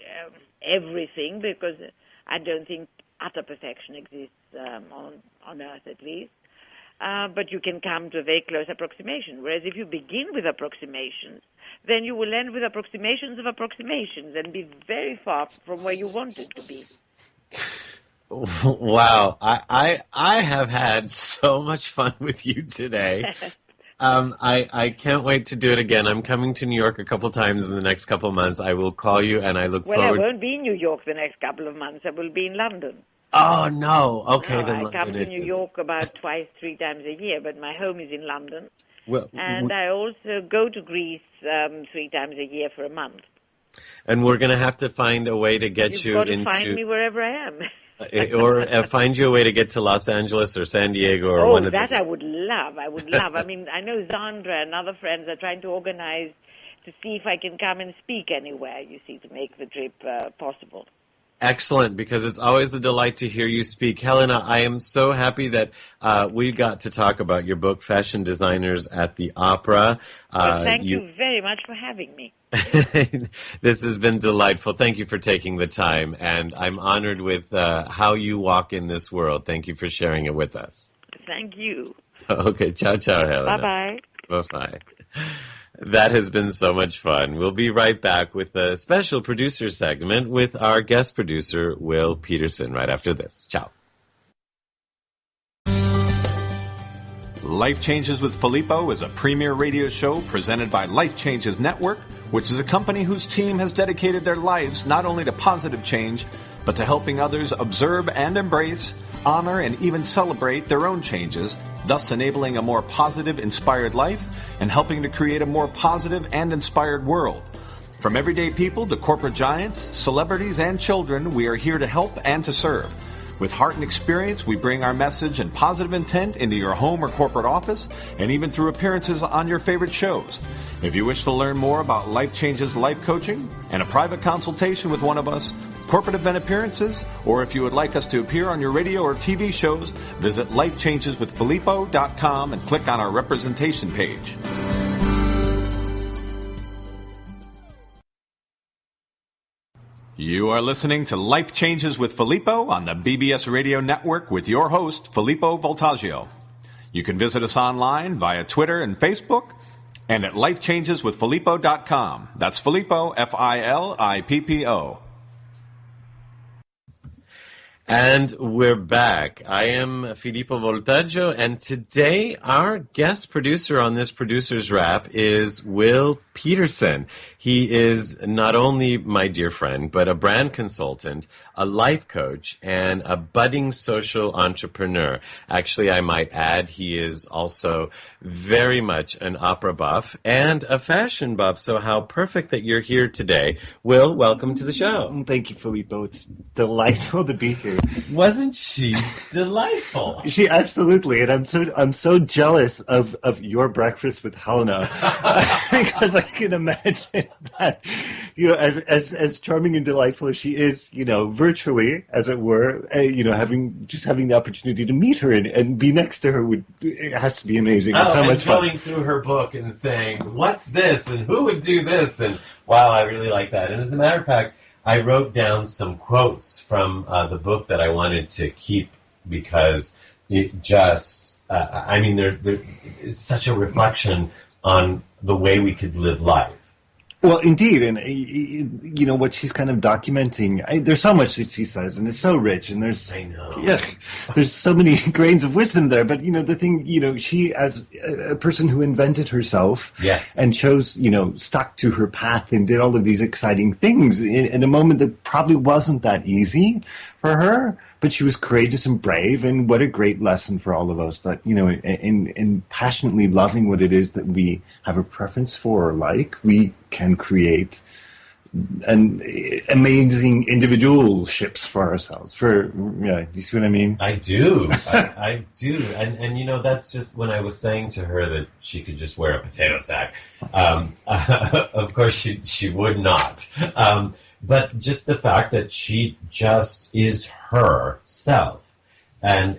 everything, because I don't think utter perfection exists on Earth at least, but you can come to a very close approximation. Whereas if you begin with approximations, then you will end with approximations of approximations and be very far from where you wanted to be. Wow, I have had so much fun with you today. I can't wait to do it again. I'm coming to New York a couple times in the next couple of months. I will call you, and I look forward. Well, I won't be in New York the next couple of months. I will be in London. Oh, no. Okay, No, then I London come to it New is. York about 2-3 times a year, but my home is in London. Well, And I also go to Greece 3 times a year for a month. and we're going to have to find a way to get You've got to into... find me wherever I am. or find you a way to get to Los Angeles or San Diego or one of those. I would love. I mean, I know Zandra and other friends are trying to organize to see if I can come and speak anywhere, you see, to make the trip possible. Excellent, because it's always a delight to hear you speak. Helena, I am so happy that we got to talk about your book, Fashion Designers at the Opera. Well, thank you very much for having me. This has been delightful. Thank you for taking the time, and I'm honored with how you walk in this world. Thank you for sharing it with us. Thank you. Okay, ciao, Helena. Bye-bye. Bye-bye. That has been so much fun. We'll be right back with a special producer segment with our guest producer, Will Peterson, right after this. Ciao. Life Changes with Filippo is a premier radio show presented by Life Changes Network, which is a company whose team has dedicated their lives not only to positive change, but to helping others observe and embrace, honor, and even celebrate their own changes, thus enabling a more positive, inspired life and helping to create a more positive and inspired world. From everyday people to corporate giants, celebrities, and children, we are here to help and to serve. With heart and experience, we bring our message and positive intent into your home or corporate office, and even through appearances on your favorite shows. If you wish to learn more about Life Changes life coaching and a private consultation with one of us, corporate event appearances, or if you would like us to appear on your radio or TV shows, visit lifechangeswithfilippo.com and click on our representation page. You are listening to Life Changes with Filippo on the BBS Radio Network with your host, Filippo Voltaggio. You can visit us online via Twitter and Facebook and at lifechangeswithfilippo.com. That's Filippo, Filippo. And we're back. I am Filippo Voltaggio, and today our guest producer on this Producer's Wrap is Will Peterson. He is not only my dear friend, but a brand consultant, a life coach, and a budding social entrepreneur. Actually, I might add, he is also very much an opera buff and a fashion buff, so how perfect that you're here today. Will, welcome to the show. Thank you, Filippo. It's delightful to be here. Wasn't she delightful? She absolutely, and I'm so jealous of your breakfast with Helena because I can imagine that, as charming and delightful as she is, virtually, as it were, having the opportunity to meet her and be next to her it has to be amazing. It's so much fun. Going through her book and saying, "What's this?" and "Who would do this?" and wow, I really like that. And as a matter of fact, I wrote down some quotes from the book that I wanted to keep because it just, it's such a reflection on the way we could live life. Well, indeed, and what she's kind of documenting. There's so much that she says, and it's so rich, and there's there's so many grains of wisdom there. But the thing, she as a person who invented herself, and chose, stuck to her path and did all of these exciting things in a moment that probably wasn't that easy for her. But she was courageous and brave, and what a great lesson for all of us that, in passionately loving what it is that we have a preference for or like, we can create amazing individualships for ourselves. You see what I mean? I do. I do. And that's just when I was saying to her that she could just wear a potato sack. Of course, she would not. But just the fact that she just is herself, and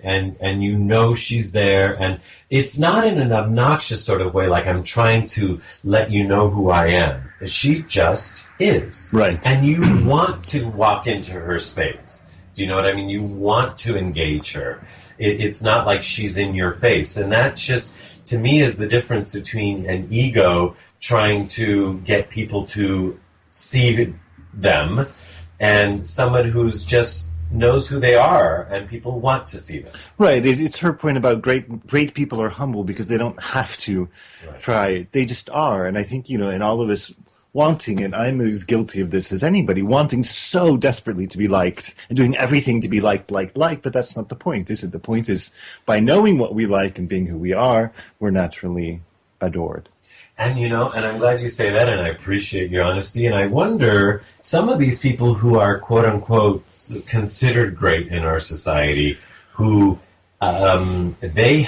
she's there, and it's not in an obnoxious sort of way, like I'm trying to let you know who I am. She just is. Right. And you want to walk into her space. Do you know what I mean? You want to engage her. It's not like she's in your face. And that just, to me, is the difference between an ego trying to get people to see them and someone who's just knows who they are and people want to see them. Right. It's her point about great people are humble because they don't have to try. They just are. And I think, and all of us wanting, and I'm as guilty of this as anybody, wanting so desperately to be liked and doing everything to be liked, but that's not the point, is it? The point is by knowing what we like and being who we are, we're naturally adored. And, and I'm glad you say that, and I appreciate your honesty. And I wonder, some of these people who are, quote unquote, considered great in our society, who they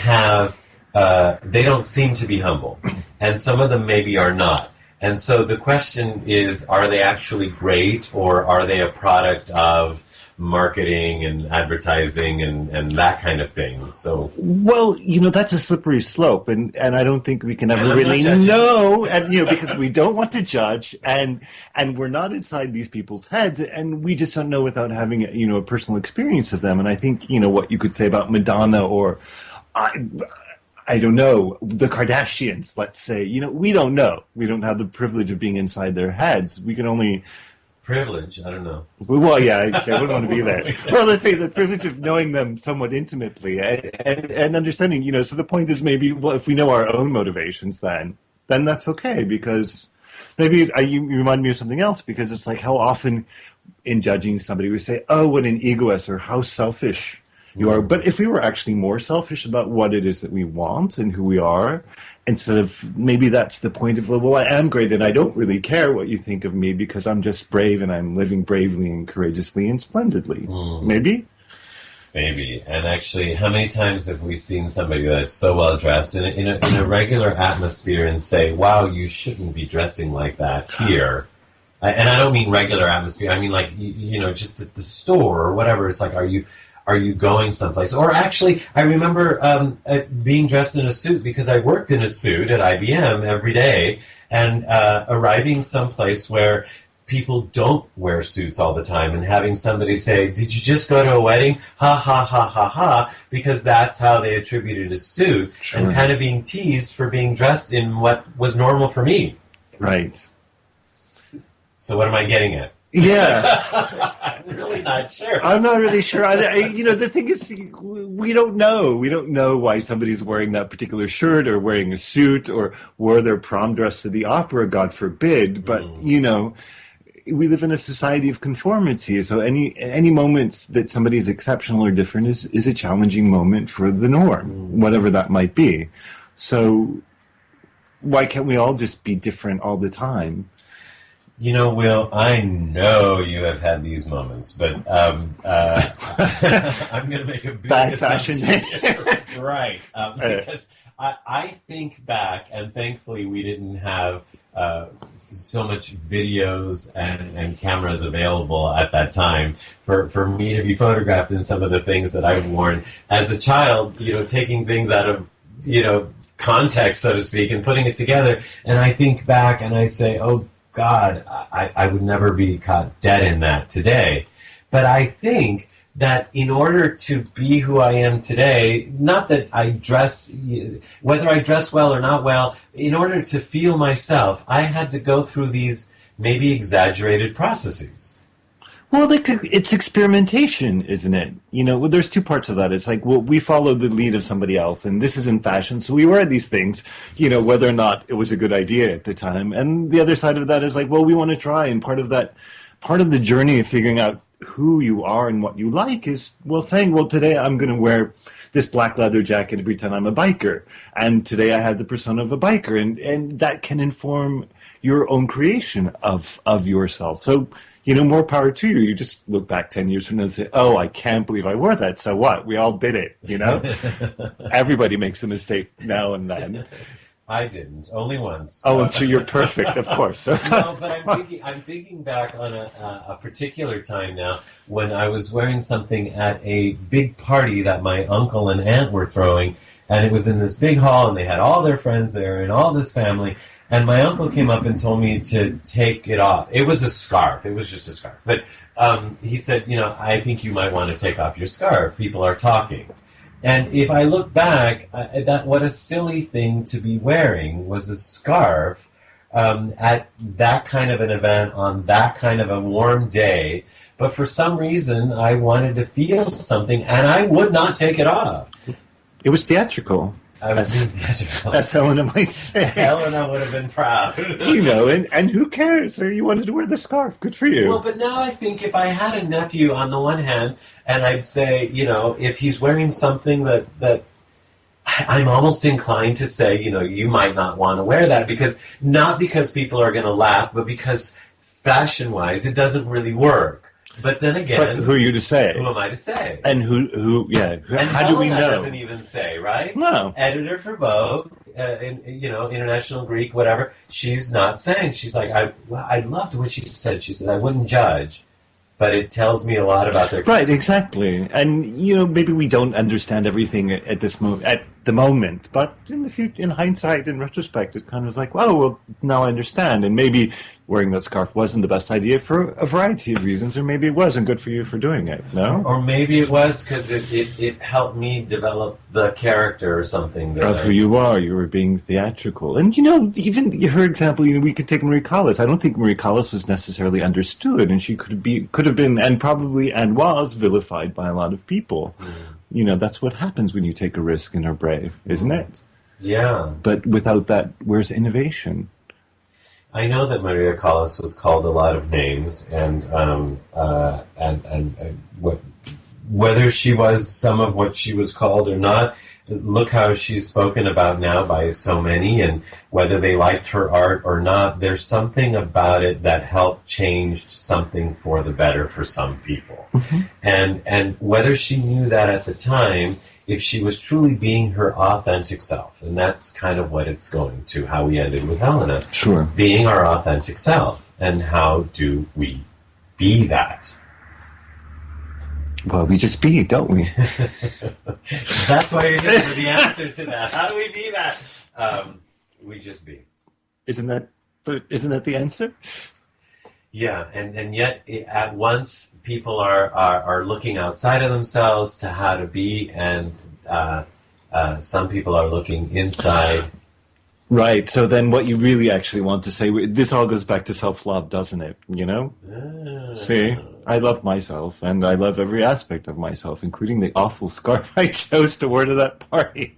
don't seem to be humble. And some of them maybe are not. And so the question is, are they actually great, or are they a product of marketing and advertising and that kind of thing? So, well, that's a slippery slope, and I don't think we can ever really judging. know, and because we don't want to judge, and we're not inside these people's heads, and we just don't know without having a personal experience of them. And I think what you could say about Madonna, or I don't know, the Kardashians, let's say, we don't know. We don't have the privilege of being inside their heads. We can only... Privilege? I don't know. Well, yeah, I wouldn't want to be there. Well, let's say the privilege of knowing them somewhat intimately and understanding, so the point is maybe, well, if we know our own motivations, then that's okay, because maybe you remind me of something else, because it's like how often in judging somebody we say, oh, what an egoist, or how selfish you are. But if we were actually more selfish about what it is that we want and who we are, instead of, maybe that's the point of, well, I am great and I don't really care what you think of me because I'm just brave and I'm living bravely and courageously and splendidly. Maybe? Maybe. And actually, how many times have we seen somebody that's so well dressed in a regular atmosphere and say, wow, you shouldn't be dressing like that here. And I don't mean regular atmosphere. I mean, like, just at the store or whatever. It's like, are you going someplace? Or actually, I remember being dressed in a suit because I worked in a suit at IBM every day, and arriving someplace where people don't wear suits all the time, and having somebody say, did you just go to a wedding? Ha, ha, ha, ha, ha, because that's how they attributed a suit, and kind of being teased for being dressed in what was normal for me. Right. So what am I getting at? Yeah. I'm really not sure. I'm not really sure either. The thing is, we don't know. We don't know why somebody's wearing that particular shirt or wearing a suit or wore their prom dress to the opera, God forbid. But, we live in a society of conformity. So any moments that somebody is exceptional or different is a challenging moment for the norm, whatever that might be. So why can't we all just be different all the time? Will, I know you have had these moments, but I'm going to make a big bad fashion. Right. Because I think back, and thankfully we didn't have so much videos and cameras available at that time for me to be photographed in some of the things that I've worn. As a child, taking things out of, context, so to speak, and putting it together. And I think back and I say, oh, God, I would never be caught dead in that today. But I think that in order to be who I am today, not that I dress, whether I dress well or not well, in order to feel myself, I had to go through these maybe exaggerated processes. Well, it's experimentation, isn't it? There's two parts of that. It's like, well, we followed the lead of somebody else, and this is in fashion, so we wear these things, whether or not it was a good idea at the time. And the other side of that is like, well, we want to try, and part of the journey of figuring out who you are and what you like is, saying, today I'm going to wear this black leather jacket to pretend I'm a biker, and today I have the persona of a biker, and that can inform your own creation of yourself. So, more power to you. You just look back 10 years from now and say, oh, I can't believe I wore that. So what? We all did it, Everybody makes a mistake now and then. I didn't. Only once. Oh, and so you're perfect, of course. No, but I'm thinking back on a particular time now when I was wearing something at a big party that my uncle and aunt were throwing, and it was in this big hall, and they had all their friends there and all this family. And my uncle came up and told me to take it off. It was a scarf. It was just a scarf. But he said, I think you might want to take off your scarf. People are talking. And if I look back, what a silly thing to be wearing was a scarf at that kind of an event on that kind of a warm day. But for some reason, I wanted to feel something, and I would not take it off. It was theatrical. As Helena might say. Helena would have been proud. And who cares? You wanted to wear the scarf. Good for you. Well, but now I think if I had a nephew on the one hand, and I'd say, if he's wearing something that I'm almost inclined to say, you might not want to wear that, not because people are going to laugh, but because fashion-wise, it doesn't really work. But then again, but who are you to say? Who am I to say? And who? Yeah. And how do we know? Doesn't even say, right? No. Editor for Vogue international Greek, whatever. She's not saying. She's like, I loved what she said. She said, I wouldn't judge, but it tells me a lot about their right, exactly. And maybe we don't understand everything at the moment, but in the future, in hindsight, in retrospect, it kind of was like, well, now I understand. And maybe wearing that scarf wasn't the best idea for a variety of reasons, or maybe it wasn't good for you for doing it. No, or maybe it was because it helped me develop the character or something of who you are. You were being theatrical, and even her example. We could take Marie Callas. I don't think Marie Callas was necessarily understood, and she could have been, and probably and was vilified by a lot of people. That's what happens when you take a risk and are brave, isn't it? Yeah. But without that, where's innovation? I know that Maria Callas was called a lot of names, and whether she was some of what she was called or not, look how she's spoken about now by so many, and whether they liked her art or not, there's something about it that helped change something for the better for some people. Mm-hmm. And whether she knew that at the time, if she was truly being her authentic self, and that's kind of what it's going to, how we ended with Helena. Sure. Being our authentic self, and how do we be that? Well, we just be, don't we? That's why you're here for the answer to that. How do we be that? We just be. Isn't that the answer? Yeah, and yet at once people are looking outside of themselves to how to be, and some people are looking inside. Right, so then what you really actually want to say, this all goes back to self-love, doesn't it? See, I love myself, and I love every aspect of myself, including the awful scarf I chose to wear to that party.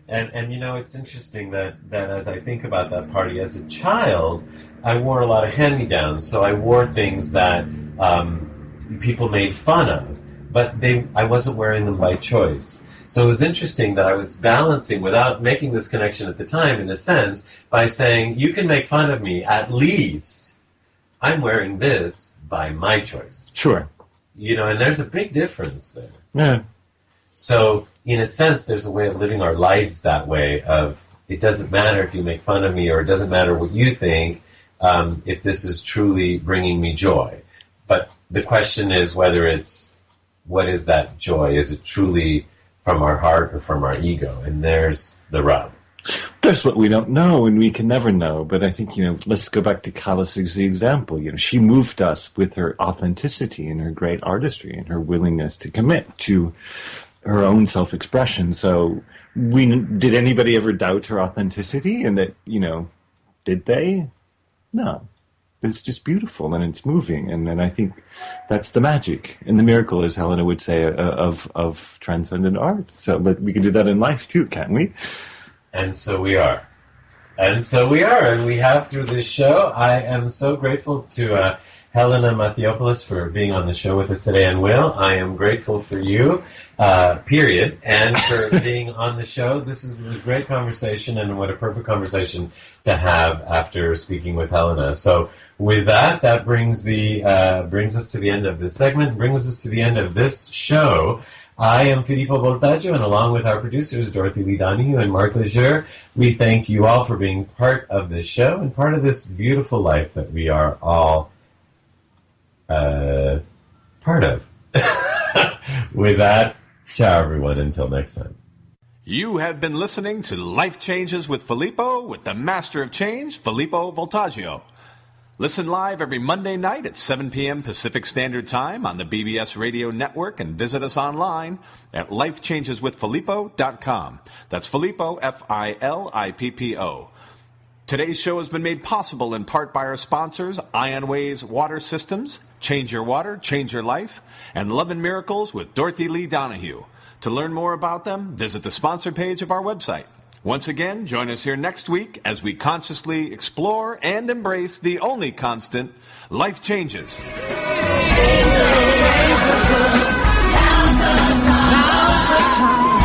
And it's interesting that as I think about that party, as a child, I wore a lot of hand-me-downs, so I wore things that people made fun of, but I wasn't wearing them by choice. So it was interesting that I was balancing, without making this connection at the time, in a sense, by saying, you can make fun of me, at least I'm wearing this by my choice. Sure. And there's a big difference there. Yeah. So, in a sense, there's a way of living our lives that way of, it doesn't matter if you make fun of me, or it doesn't matter what you think, if this is truly bringing me joy. But the question is whether what is that joy? Is it truly from our heart or from our ego? And there's the rub. There's what we don't know, and we can never know. But I think, let's go back to Callas as the example. She moved us with her authenticity and her great artistry and her willingness to commit to her own self-expression. So did anybody ever doubt her authenticity? And that, did they? No. It's just beautiful, and it's moving, and I think that's the magic and the miracle, as Helena would say, of transcendent art. So, but we can do that in life too, can't we? And so we are. And we have through this show. I am so grateful to Helena Matheopoulos for being on the show with us today, and Will, I am grateful for you, period, and for being on the show. This is a great conversation, and what a perfect conversation to have after speaking with Helena. So with that brings us to the end of this segment, brings us to the end of this show. I am Filippo Voltaggio, and along with our producers, Dorothy Lee Donahue and Mark Leger, we thank you all for being part of this show and part of this beautiful life that we are all part of. With that, ciao everyone, until next time. You have been listening to Life Changes with Filippo, with the master of change, Filippo Voltaggio. Listen live every Monday night at 7 p.m. Pacific Standard Time on the BBS Radio Network, and visit us online at lifechangeswithfilippo.com. That's Filippo, Filippo. Today's show has been made possible in part by our sponsors, Ionways Water Systems, Change Your Water, Change Your Life, and Love and Miracles with Dorothy Lee Donahue. To learn more about them, visit the sponsor page of our website. Once again, join us here next week as we consciously explore and embrace the only constant, life changes. Now's the time.